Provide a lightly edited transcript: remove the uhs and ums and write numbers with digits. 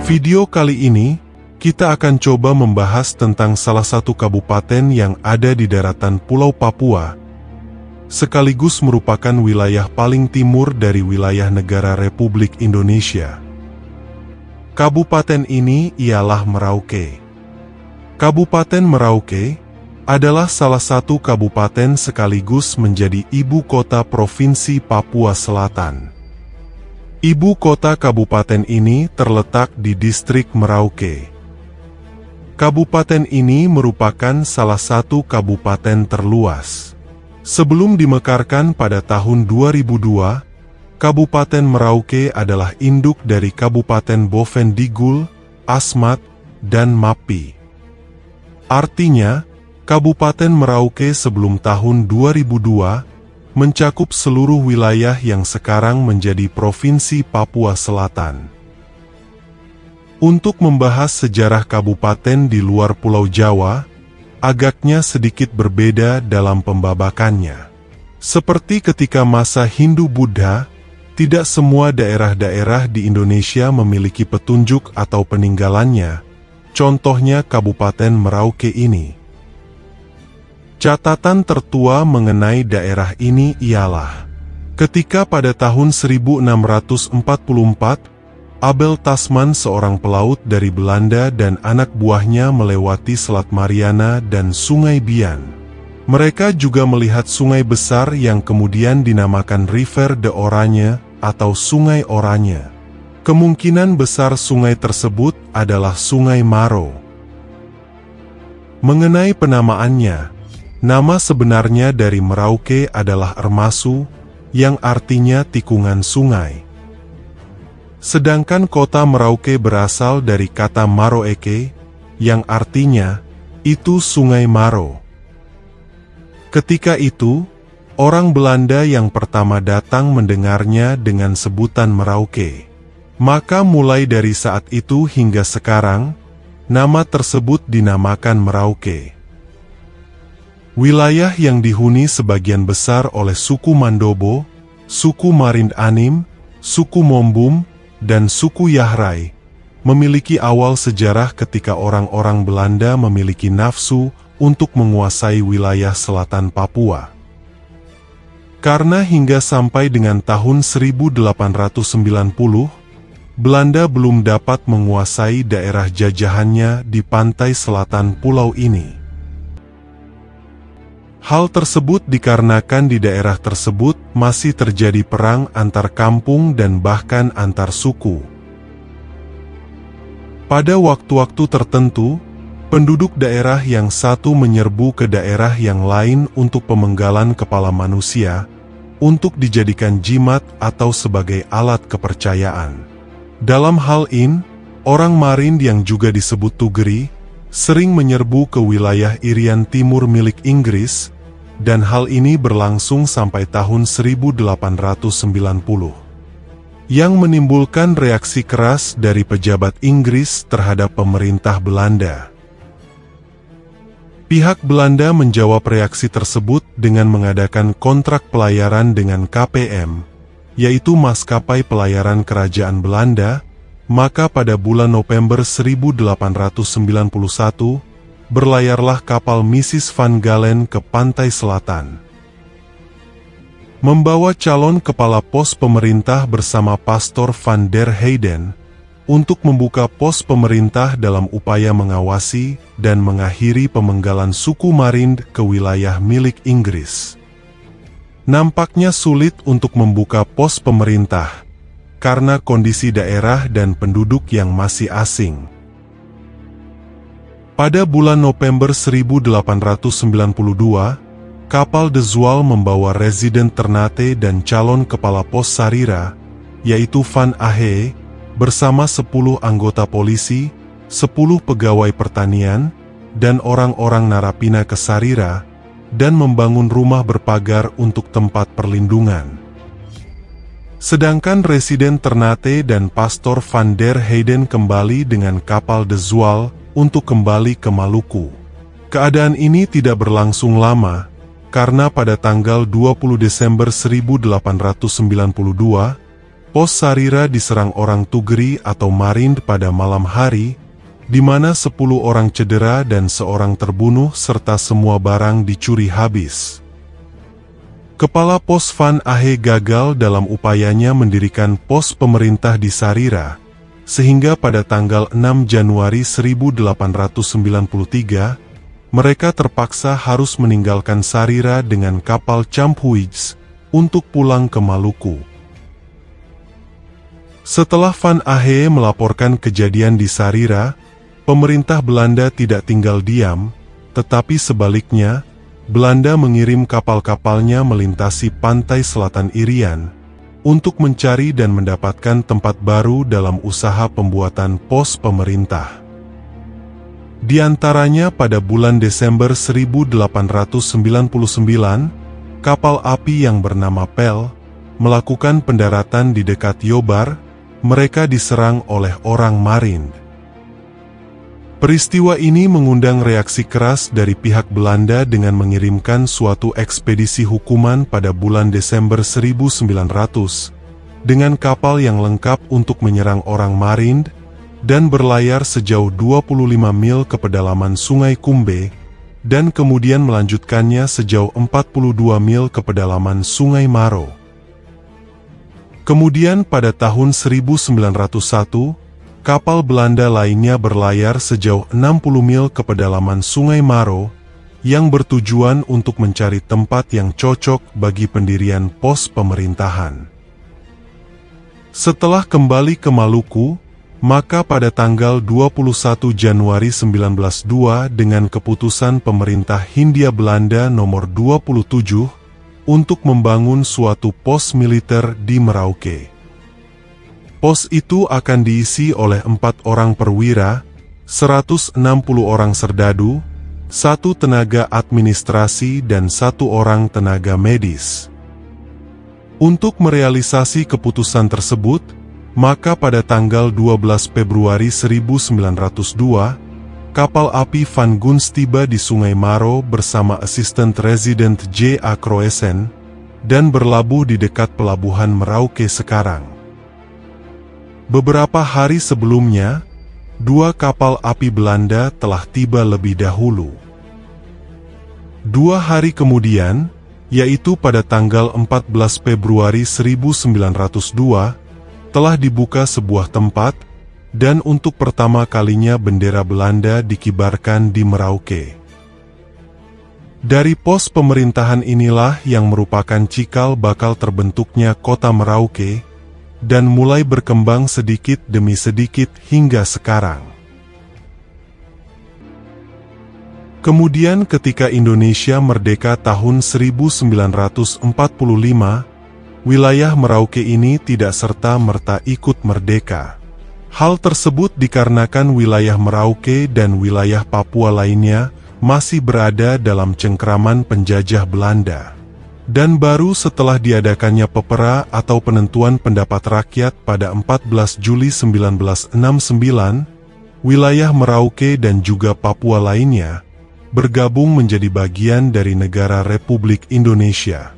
Video kali ini, kita akan coba membahas tentang salah satu kabupaten yang ada di daratan Pulau Papua, sekaligus merupakan wilayah paling timur dari wilayah negara Republik Indonesia. Kabupaten ini ialah Merauke. Kabupaten Merauke adalah salah satu kabupaten sekaligus menjadi ibu kota Provinsi Papua Selatan. Ibu kota kabupaten ini terletak di distrik Merauke. Kabupaten ini merupakan salah satu kabupaten terluas. Sebelum dimekarkan pada tahun 2002, Kabupaten Merauke adalah induk dari Kabupaten Bovendigul, Asmat, dan Mapi. Artinya, Kabupaten Merauke sebelum tahun 2002 mencakup seluruh wilayah yang sekarang menjadi Provinsi Papua Selatan. Untuk membahas sejarah kabupaten di luar Pulau Jawa, agaknya sedikit berbeda dalam pembabakannya. Seperti ketika masa Hindu-Buddha, tidak semua daerah-daerah di Indonesia memiliki petunjuk atau peninggalannya, contohnya Kabupaten Merauke ini. Catatan tertua mengenai daerah ini ialah, ketika pada tahun 1644, Abel Tasman seorang pelaut dari Belanda dan anak buahnya melewati Selat Mariana dan Sungai Bian. Mereka juga melihat sungai besar yang kemudian dinamakan River de Oranye atau Sungai Oranye. Kemungkinan besar sungai tersebut adalah Sungai Maro. Mengenai penamaannya, nama sebenarnya dari Merauke adalah Ermasu, yang artinya tikungan sungai. Sedangkan kota Merauke berasal dari kata Maroeke, yang artinya, itu Sungai Maro. Ketika itu, orang Belanda yang pertama datang mendengarnya dengan sebutan Merauke. Maka mulai dari saat itu hingga sekarang, nama tersebut dinamakan Merauke. Wilayah yang dihuni sebagian besar oleh suku Mandobo, suku Marind Anim, suku Mombum, dan suku Yahrai, memiliki awal sejarah ketika orang-orang Belanda memiliki nafsu untuk menguasai wilayah selatan Papua. Karena hingga sampai dengan tahun 1890, Belanda belum dapat menguasai daerah jajahannya di pantai selatan pulau ini. Hal tersebut dikarenakan di daerah tersebut masih terjadi perang antar kampung dan bahkan antar suku. Pada waktu-waktu tertentu, penduduk daerah yang satu menyerbu ke daerah yang lain untuk pemenggalan kepala manusia, untuk dijadikan jimat atau sebagai alat kepercayaan. Dalam hal ini, orang Marind yang juga disebut Tugeri, sering menyerbu ke wilayah Irian Timur milik Inggris, dan hal ini berlangsung sampai tahun 1890. Yang menimbulkan reaksi keras dari pejabat Inggris terhadap pemerintah Belanda. Pihak Belanda menjawab reaksi tersebut dengan mengadakan kontrak pelayaran dengan KPM, yaitu Maskapai Pelayaran Kerajaan Belanda. Maka pada bulan November 1891, berlayarlah kapal Mrs. Van Galen ke pantai selatan. Membawa calon kepala pos pemerintah bersama Pastor Van der Heyden, untuk membuka pos pemerintah dalam upaya mengawasi dan mengakhiri pemenggalan suku Marind ke wilayah milik Inggris. Nampaknya sulit untuk membuka pos pemerintah, karena kondisi daerah dan penduduk yang masih asing. Pada bulan November 1892, kapal De Zwal membawa Residen Ternate dan calon kepala pos Sarira, yaitu Van Ahe, bersama 10 anggota polisi, 10 pegawai pertanian, dan orang-orang narapina ke Sarira, dan membangun rumah berpagar untuk tempat perlindungan. Sedangkan Residen Ternate dan Pastor Van der Heyden kembali dengan kapal De Zwal untuk kembali ke Maluku. Keadaan ini tidak berlangsung lama, karena pada tanggal 20 Desember 1892, Pos Sarira diserang orang Tugeri atau Marind pada malam hari, di mana 10 orang cedera dan seorang terbunuh serta semua barang dicuri habis. Kepala Pos Van Ahe gagal dalam upayanya mendirikan pos pemerintah di Sarira, sehingga pada tanggal 6 Januari 1893, mereka terpaksa harus meninggalkan Sarira dengan kapal Champuigs untuk pulang ke Maluku. Setelah Van Ahe melaporkan kejadian di Sarira, pemerintah Belanda tidak tinggal diam, tetapi sebaliknya, Belanda mengirim kapal-kapalnya melintasi pantai selatan Irian untuk mencari dan mendapatkan tempat baru dalam usaha pembuatan pos pemerintah. Di antaranya pada bulan Desember 1899, kapal api yang bernama Pel melakukan pendaratan di dekat Yobar. Mereka diserang oleh orang Marind. Peristiwa ini mengundang reaksi keras dari pihak Belanda dengan mengirimkan suatu ekspedisi hukuman pada bulan Desember 1900 dengan kapal yang lengkap untuk menyerang orang Marind dan berlayar sejauh 25 mil ke pedalaman Sungai Kumbe dan kemudian melanjutkannya sejauh 42 mil ke pedalaman Sungai Maro. Kemudian pada tahun 1901, kapal Belanda lainnya berlayar sejauh 60 mil ke pedalaman Sungai Maro yang bertujuan untuk mencari tempat yang cocok bagi pendirian pos pemerintahan. Setelah kembali ke Maluku, maka pada tanggal 21 Januari 1902 dengan keputusan pemerintah Hindia Belanda nomor 27 untuk membangun suatu pos militer di Merauke. Pos itu akan diisi oleh 4 orang perwira, 160 orang serdadu, 1 tenaga administrasi dan 1 orang tenaga medis. Untuk merealisasi keputusan tersebut, maka pada tanggal 12 Februari 1902, kapal api Van Guns tiba di Sungai Maro bersama Assistant Resident J.A. Croesen dan berlabuh di dekat pelabuhan Merauke sekarang. Beberapa hari sebelumnya, 2 kapal api Belanda telah tiba lebih dahulu. 2 hari kemudian, yaitu pada tanggal 14 Februari 1902, telah dibuka sebuah tempat, dan untuk pertama kalinya bendera Belanda dikibarkan di Merauke. Dari pos pemerintahan inilah yang merupakan cikal bakal terbentuknya kota Merauke, dan mulai berkembang sedikit demi sedikit hingga sekarang. Kemudian ketika Indonesia merdeka tahun 1945, wilayah Merauke ini tidak serta-merta ikut merdeka. Hal tersebut dikarenakan wilayah Merauke dan wilayah Papua lainnya masih berada dalam cengkraman penjajah Belanda. Dan baru setelah diadakannya pepera atau penentuan pendapat rakyat pada 14 Juli 1969, wilayah Merauke dan juga Papua lainnya bergabung menjadi bagian dari negara Republik Indonesia.